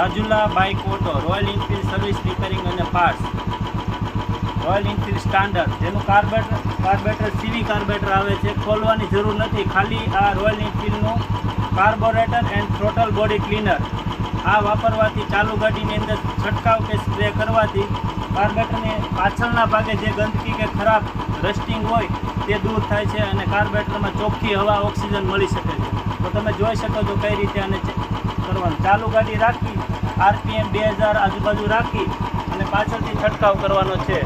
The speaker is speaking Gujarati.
Rajula bike auto, royal Enfield service repairing અને પાર્ટ્સ, રોયલ એન્ફિલ્ડ સ્ટાન્ડર્ડ, જેનું કાર્બેટર સીવી કાર્બેટર આવે છે, ખોલવાની જરૂર નથી. ખાલી આ royal એન્ફિલ્ડનું carburettor and throttle body cleaner આ વાપરવાથી ચાલુ ગાડીની અંદર છંટકાવ કે સ્પ્રે કરવાથી કાર્બેટરની પાછળના ભાગે જે ગંદકી કે ખરાબ રસ્ટિંગ હોય તે દૂર થાય છે અને કાર્બેટરમાં ચોખ્ખી હવા ઓક્સિજન મળી શકે છે. તો તમે જોઈ શકો છો કઈ રીતે આને કરવાનું. ચાલુ ગાડી રાખી RPM 2000 આજુબાજુ રાખી અને પાછળથી છંટકાવ કરવાનો છે.